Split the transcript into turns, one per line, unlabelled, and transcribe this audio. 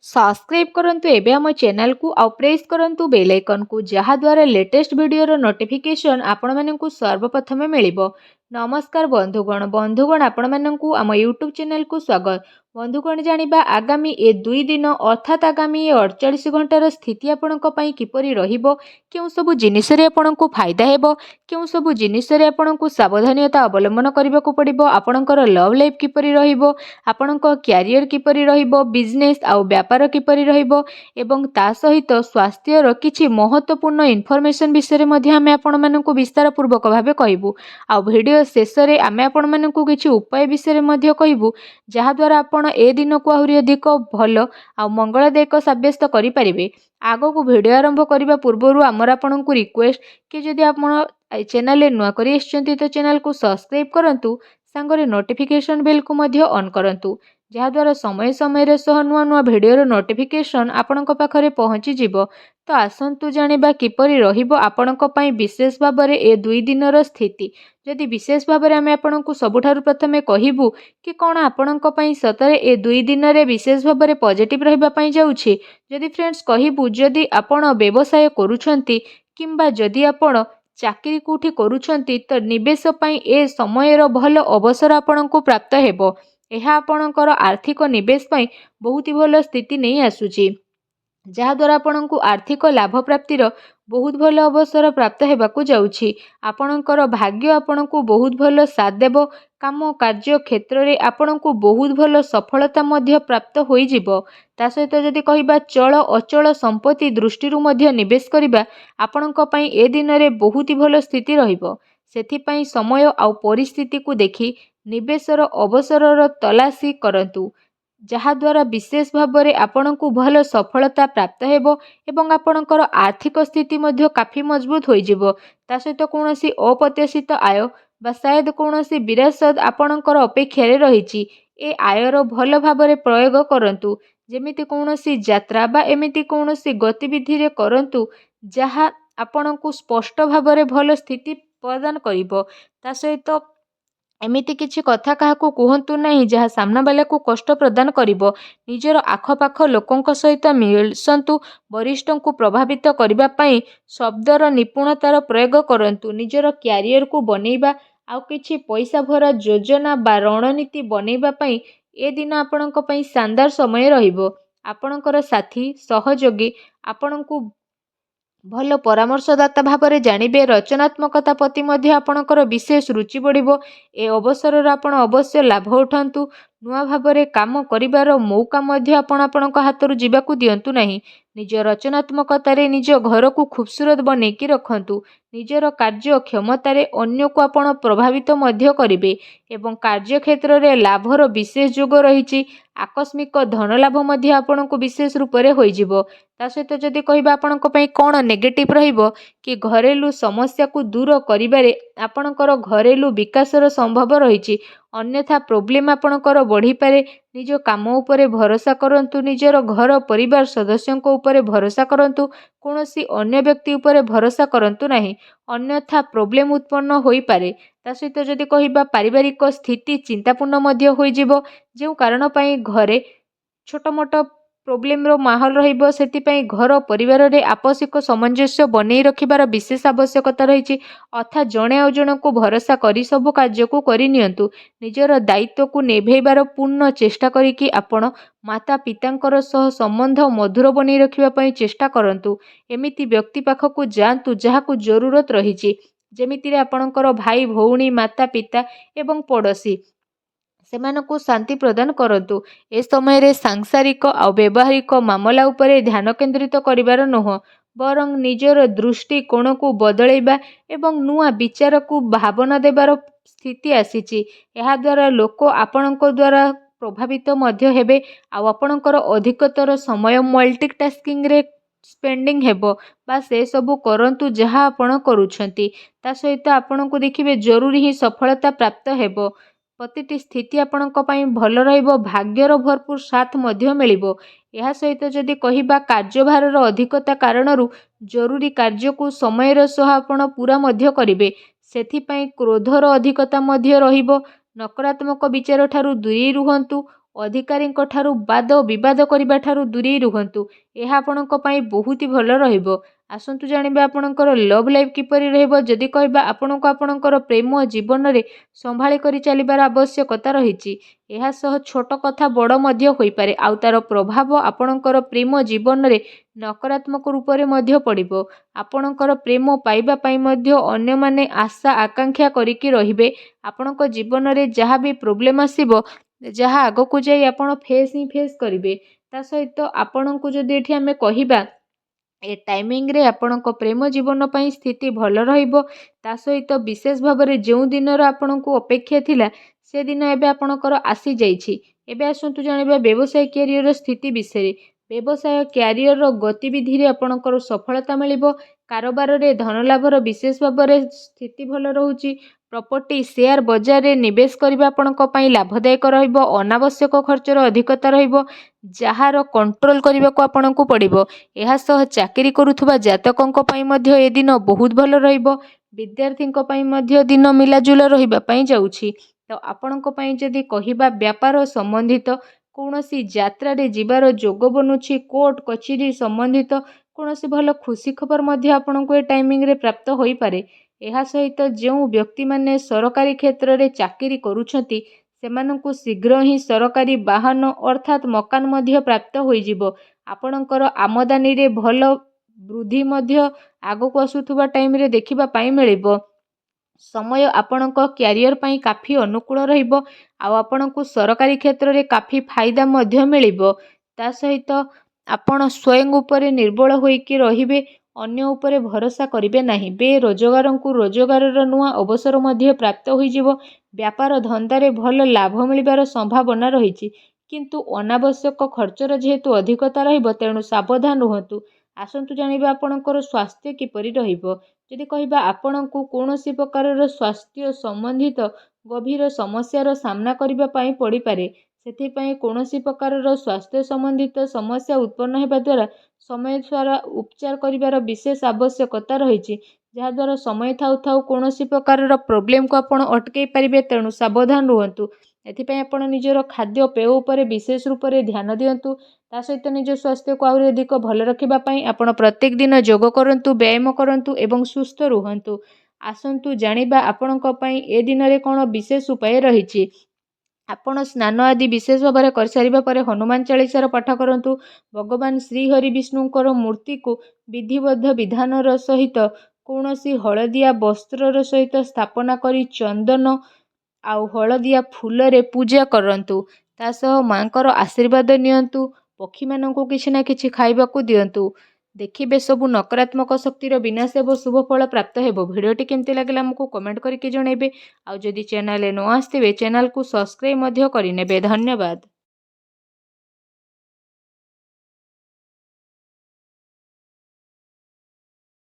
Subscribe करंतु एबे हम चैनल को आउ प्रेस करंतु बेल आइकन को जहा द्वारा लेटेस्ट वीडियो रो नोटिफिकेशन आपण माननकु सर्वप्रथमे मिलिबो। नमस्कार बंधुगण आपण माननकु आम यूट्यूब चैनल को स्वागत। बंधुगण जानिबा आगामी ए 2 दिन अर्थात आगामी 48 घंटार स्थिति आपणक पई किपरि रहिबो, केउ सब जिनिस रे आपणकु फायदा हेबो, केउ सब जिनिस रे आपणकु सावधानता अवलंबन करबाकू पड़िबो, आपणकर लव लाइफ किपरि रहिबो, आपणक क्यारियर किपरि रहिबो, बिजनेस आउ व्यापार किपरि रहिबो एवं ता सहित स्वास्थ्यर किछि महत्वपूर्ण इनफॉरमेशन विषय मध्ये आमे आपण मानकु विस्तार पूर्वक भाबे कहिबु। आ वीडियो शेष रे आमे आपण मानकु किछि उपाय विषय मध्ये कहिबु, जहा द्वारा आपण ए दिन को आहुरी अधिक भलो आ मंगलदायक साब्यस्त करि परिबे। आगो को वीडियो आरंभ करिबा पूर्वरु हमर आपणकु रिक्वेस्ट कि जदि आपण चैनल रे नुआ करि आछंती तो चैनल को सब्सक्राइब करंतु, सांगरे नोटिफिकेशन बेल को मध्ये ऑन करंतु, जहाद्वारा समय समय सह नुआ नुआ भिडियोर नोटिफिकेशन आपणक पाखरे पहुँची जिवो। तो आसंतु जानिबा किपरि रहिबो आपणक पई विशेष भाबरे ए 2 दिनर स्थिति। जदि विशेष भाबरे आमे आपणकु सबुठारु प्रथमे कहिबु कि कोन आपणक पई सतरे ए 2 दिनरे विशेष भाबरे पॉजिटिव रहिबा पई जाउछि। जदि फ्रेंड्स कहिबु, जदि आपण व्यवसाय करूछंती किंबा जदि आपण चाकरी कोठी करूछंती तो निवेश पई ए समयर भलो अवसर आपणकु प्राप्त हेबो। यह आपणकर आर्थिक निवेश पई बहुत ही भल स्थिति नहीं आसुची, जहाद्वारा आपणकु आर्थिक लाभ प्राप्तिर बहुत भल अवसर प्राप्त हेबाकू जाउछि। आपणकर भाग्य आपणकु बहुत भल साथ देबो। काम कार्य क्षेत्र रे आपणकु बहुत भल सफलता मध्य प्राप्त होई जिवो। ता सहित जदि कहिबा चल अचल संपत्ति दृष्टि रु मध्य निवेश करिबा आपणक पई ए दिन रे बहुत ही भल स्थिति रहिबो। सेथि पई समय आउ परिस्थिति को देखि निवेशर अवसरर तलाशी करंतु, जहाद्वारा विशेष भाबरे आपणकु भल सफलता प्राप्त हेबो एवं आपणकर आर्थिक स्थिति मध्य काफी मजबूत होई जिवो। ता सहित कोनोसी अप्रत्याशित आय बा शायद कोनोसी विरासत आपणकर अपेक्षा रे रहिछि। ए आयर भल भाबरे प्रयोग करंतु, जेमिति कोनोसी यात्रा बा एमिति कोनोसी गतिविधि रे करंतु, जहा आपणकु स्पष्ट भाबरे भल स्थिति प्रदान करिवो। ता सहित एमिति किछि कथा काहाकू कुहंतु नहीं जहा सामना वाला को कष्ट प्रदान करिवो। निजर आखपाख लोकंक सहित मिलसंतु, वरिष्ठ को प्रभावित करिबा पई शब्दर निपुणतार प्रयोग करंतु। निजर क्यारियर को बनेइबा आउ किछि पैसा भरा योजना बा रणनीति बनेइबा पई ए दिन आपणक पई शानदार समय रहिबो। आपणकर साथी सहयोगी आपणकु भल परामर्शदाता भावरे जानिबे। रचनात्मकता प्रति मध्य आपणकर विशेष रुचि बढ़िबो। ए अवसर आपण अवश्य लाभ उठांतु। नुआ भावरे काम करिबार मौका मध्य आपणक हाथरु जीवाकू दियंतु नहीं। निज रचनात्मकतारे निज घर को खूबसूरत बनेकी रखंतु। निजर कार्य क्षमतारे अन्य को आपण प्रभावित मध्य करिबे एवं कार्य क्षेत्र रे लाभर विशेष जोग रहिछि। आकस्मिक धन लाभ मध्य आपणको विशेष रूप रे होई जिवो। ता सहित जदि कहिबा आपणक पई कोन नेगेटिव रहिबो कि घरेलू समस्या को दूर करिबारे आपणकर घरेलू विकासर संभव रहिछि। अन्यथा प्रोब्लेम आपणकर बढ़ी पारे। निज काम उपरे भरोसा करंतु। निजर घर परिवार सदस्यों उपरे भरोसा करंतु। कोनोसी अन्य व्यक्ति उपरे भरोसा करंतु नहीं, अन्यथा प्रोब्लेम उत्पन्न होई पारे। ता सहित जदि कहिबा पारिवारिक स्थिति चिंतापूर्ण मध्य होई जिवो, जेउ कारण पई घरे छोट मोट प्रोब्लेम रो माहौल रहिबो। सेति पई घर परिवार रे आपसिक सामंजस्य बनेई रखिबार विशेष आवश्यकता रहिछि। अर्थात जणे आ जण को भरोसा करी सब कार्य को करि नियंतु। निजर दायित्व को नेभेइबार पूर्ण चेष्टा करिकि आपण माता पितांकर सह संबंध मधुर बनेई रखिबा पई चेष्टा करंतु। एमिति व्यक्ति पाखकु जांतु जहाकु जरूरत रहिछि, जेमिति रे आपणकर भाई भौणी माता पिता एवं पड़ोसी सेमानकु शांति प्रदान करंतु। ए समय रे सांसारिक आ व्यवहारिक मामला उपरे ध्यान केंद्रित करिबार नोह, बरं निजर दृष्टि कोण को बदलैबा एवं नुआ विचार को भावना देबार स्थिति आसीछि। एहा द्वारा लोक आपणक द्वारा प्रभावित मध्य हेबे आ आपणकर अधिकतर समय मल्टीटास्किंग रे स्पेंडिंग हेबो बा से सबु करंतु जहा आपण करूछंती। ता सहित आपणको देखिबे जरूरी ही सफलता प्राप्त हेबो। प्रतिटी स्थिति आपणक पई भल रहिबो। भाग्यर भरपूर साथ मध्य मिलिबो। एहा सहित जदि कहिबा कार्यभारर अधिकता कारणरू जरूरी कार्य को समयर सह आपण पूरा मध्य करिबे। सेथि पई क्रोधर अधिकता मध्य रहिबो। नकारात्मक विचार ठारू दूरी रुहंतु। ଅଧିକାରୀଙ୍କ ଠାରୁ ବାଦ ବିବାଦ କରିବା ଠାରୁ ଦୂରେଇ ରୁହନ୍ତୁ। ଏହା ଆପଣଙ୍କ ପାଇଁ ବହୁତ ହି ଭଲ ରହିବ। ଆସନ୍ତୁ ଜାଣିବା ଆପଣଙ୍କର ଲଭ୍ ଲାଇଫ୍ କିପରି ରହିବ। ଯଦି କହିବା ଆପଣଙ୍କୁ ଆପଣଙ୍କର ପ୍ରେମ ଜୀବନରେ ସମ୍ଭାଳି କରି ଚାଲିବାର ଆବଶ୍ୟକତା ରହିଛି। ଏହା ସହ ଛୋଟ କଥା ବଡ଼ ମଧ୍ୟ ହୋଇପାରେ ଆଉ ତାର ପ୍ରଭାବ ଆପଣଙ୍କର ପ୍ରେମ ଜୀବନରେ ନକାରାତ୍ମକ ରୂପରେ ମଧ୍ୟ ପଡ଼ିବ। ଆପଣଙ୍କର ପ୍ରେମ ପାଇବା ପାଇଁ ମଧ୍ୟ ଅନ୍ୟମାନେ ଆଶା ଆକାଂକ୍ଷା କରିକି ରହିବେ। ଆପଣଙ୍କ ଜୀବନରେ ଯାହା ବି ପ୍ରୋବ୍ଲେମ୍ ଆସିବ, ଯାହା ଆଗକୁ ଯାଇ ଆପଣ ଫେସ୍ କରିବେ। ତା ସହିତ ଆପଣଙ୍କୁ ଯଦି ଏଠି ଆମେ କହିବା ଏ ଟାଇମିଂରେ ଆପଣଙ୍କ ପ୍ରେମ ଜୀବନ ପାଇଁ ସ୍ଥିତି ଭଲ ରହିବ। ତା ସହିତ ବିଶେଷ ଭାବରେ ଯେଉଁ ଦିନର ଆପଣଙ୍କୁ ଅପେକ୍ଷା ଥିଲା ସେ ଦିନ ଏବେ ଆପଣଙ୍କର ଆସିଯାଇଛି। ଏବେ ଆସନ୍ତୁ ଜାଣିବା ବ୍ୟବସାୟ କ୍ୟାରିୟର ସ୍ଥିତି ବିଷୟରେ। ବ୍ୟବସାୟ କ୍ୟାରିୟର ଗତିବିଧିରେ ଆପଣଙ୍କର ସଫଳତା ମିଳିବ। କାରବାରରେ ଧନଲାଭର ବିଶେଷ ଭାବରେ ସ୍ଥିତି ଭଲ ରହୁଛି। ପ୍ରପର୍ଟି ସେୟାର ବଜାରରେ ନିବେଶ କରିବା ଆପଣଙ୍କ ପାଇଁ ଲାଭଦାୟକ ରହିବ। ଅନାବଶ୍ୟକ ଖର୍ଚ୍ଚର ଅଧିକତା ରହିବ, ଯାହାର କଣ୍ଟ୍ରୋଲ କରିବାକୁ ଆପଣଙ୍କୁ ପଡ଼ିବ। ଏହା ସହ ଚାକିରି କରୁଥିବା ଜାତକଙ୍କ ପାଇଁ ମଧ୍ୟ ଏ ଦିନ ବହୁତ ଭଲ ରହିବ। ବିଦ୍ୟାର୍ଥୀଙ୍କ ପାଇଁ ମଧ୍ୟ ଦିନ ମିଲାଜୁଲା ରହିବା ପାଇଁ ଯାଉଛି। ତ ଆପଣଙ୍କ ପାଇଁ ଯଦି କହିବା ବ୍ୟାପାର ସମ୍ବନ୍ଧିତ କୌଣସି ଯାତ୍ରାରେ ଯିବାର ଯୋଗ ବନୁଛି, କୋର୍ଟ କଚେରୀ ସମ୍ବନ୍ଧିତ କୌଣସି ଭଲ ଖୁସି ଖବର ମଧ୍ୟ ଆପଣଙ୍କୁ ଏ ଟାଇମିଂରେ ପ୍ରାପ୍ତ ହୋଇପାରେ। ଏହା ସହିତ ଯେଉଁ ବ୍ୟକ୍ତିମାନେ ସରକାରୀ କ୍ଷେତ୍ରରେ ଚାକିରି କରୁଛନ୍ତି ସେମାନଙ୍କୁ ଶୀଘ୍ର ହିଁ ସରକାରୀ ବାହନ ଅର୍ଥାତ୍ ମକାନ ମଧ୍ୟ ପ୍ରାପ୍ତ ହୋଇଯିବ। ଆପଣଙ୍କର ଆମଦାନୀରେ ଭଲ ବୃଦ୍ଧି ମଧ୍ୟ ଆଗକୁ ଆସୁଥିବା ଟାଇମରେ ଦେଖିବା ପାଇଁ ମିଳିବ। ସମୟ ଆପଣଙ୍କ କ୍ୟାରିୟର ପାଇଁ କାଫି ଅନୁକୂଳ ରହିବ ଆଉ ଆପଣଙ୍କୁ ସରକାରୀ କ୍ଷେତ୍ରରେ କାଫି ଫାଇଦା ମଧ୍ୟ ମିଳିବ। ତା ସହିତ ଆପଣ ସ୍ୱୟଂ ଉପରେ ନିର୍ଭର ହୋଇକି ରହିବେ, ଅନ୍ୟ ଉପରେ ଭରସା କରିବେ ନାହିଁ। ବେରୋଜଗାରଙ୍କୁ ରୋଜଗାରର ନୂଆ ଅବସର ମଧ୍ୟ ପ୍ରାପ୍ତ ହୋଇଯିବ। ବ୍ୟାପାର ଧନ୍ଦାରେ ଭଲ ଲାଭ ମିଳିବାର ସମ୍ଭାବନା ରହିଛି, କିନ୍ତୁ ଅନାବଶ୍ୟକ ଖର୍ଚ୍ଚର ଯେହେତୁ ଅଧିକତା ରହିବ ତେଣୁ ସାବଧାନ ରୁହନ୍ତୁ। ଆସନ୍ତୁ ଜାଣିବା ଆପଣଙ୍କର ସ୍ୱାସ୍ଥ୍ୟ କିପରି ରହିବ। ଯଦି କହିବା ଆପଣଙ୍କୁ କୌଣସି ପ୍ରକାରର ସ୍ୱାସ୍ଥ୍ୟ ସମ୍ବନ୍ଧିତ ଗଭୀର ସମସ୍ୟାର ସାମ୍ନା କରିବା ପାଇଁ ପଡ଼ିପାରେ। ସେଥିପାଇଁ କୌଣସି ପ୍ରକାରର ସ୍ୱାସ୍ଥ୍ୟ ସମ୍ବନ୍ଧିତ ସମସ୍ୟା ଉତ୍ପନ୍ନ ହେବା ଦ୍ୱାରା ସମୟ ଦ୍ୱାରା ଉପଚାର କରିବାର ବିଶେଷ ଆବଶ୍ୟକତା ରହିଛି, ଯାହାଦ୍ୱାରା ସମୟ ଥାଉ ଥାଉ କୌଣସି ପ୍ରକାରର ପ୍ରୋବ୍ଲେମକୁ ଆପଣ ଅଟକାଇ ପାରିବେ। ତେଣୁ ସାବଧାନ ରୁହନ୍ତୁ। ଏଥିପାଇଁ ଆପଣ ନିଜର ଖାଦ୍ୟପେୟ ଉପରେ ବିଶେଷ ରୂପରେ ଧ୍ୟାନ ଦିଅନ୍ତୁ। ତା ସହିତ ନିଜ ସ୍ୱାସ୍ଥ୍ୟକୁ ଆହୁରି ଅଧିକ ଭଲ ରଖିବା ପାଇଁ ଆପଣ ପ୍ରତ୍ୟେକ ଦିନ ଯୋଗ କରନ୍ତୁ, ବ୍ୟାୟାମ କରନ୍ତୁ ଏବଂ ସୁସ୍ଥ ରୁହନ୍ତୁ। ଆସନ୍ତୁ ଜାଣିବା ଆପଣଙ୍କ ପାଇଁ ଏ ଦିନରେ କ'ଣ ବିଶେଷ ଉପାୟ ରହିଛି। ଆପଣ ସ୍ନାନ ଆଦି ବିଶେଷ ଭାବରେ କରିସାରିବା ପରେ ହନୁମାନ ଚାଳିଶାର ପାଠ କରନ୍ତୁ। ଭଗବାନ ଶ୍ରୀ ହରି ବିଷ୍ଣୁଙ୍କର ମୂର୍ତ୍ତିକୁ ବିଧିବଦ୍ଧ ବିଧାନର ସହିତ କୌଣସି ହଳଦିଆ ବସ୍ତ୍ରର ସହିତ ସ୍ଥାପନା କରି ଚନ୍ଦନ ଆଉ ହଳଦିଆ ଫୁଲରେ ପୂଜା କରନ୍ତୁ। ତା ସହ ମାଙ୍କର ଆଶୀର୍ବାଦ ନିଅନ୍ତୁ। ପକ୍ଷୀମାନଙ୍କୁ କିଛି ନା କିଛି ଖାଇବାକୁ ଦିଅନ୍ତୁ। ଦେଖିବେ ସବୁ ନକାରାତ୍ମକ ଶକ୍ତିର ବିନାଶ ହେବ, ଶୁଭ ଫଳ ପ୍ରାପ୍ତ ହେବ। ଭିଡ଼ିଓଟି କେମିତି ଲାଗିଲା ଆମକୁ କମେଣ୍ଟ କରିକି ଜଣାଇବେ। ଆଉ ଯଦି ଚ୍ୟାନେଲରେ ନ ଆସିଥିବେ ଚ୍ୟାନେଲକୁ ସବସ୍କ୍ରାଇବ୍ ମଧ୍ୟ କରିନେବେ। ଧନ୍ୟବାଦ।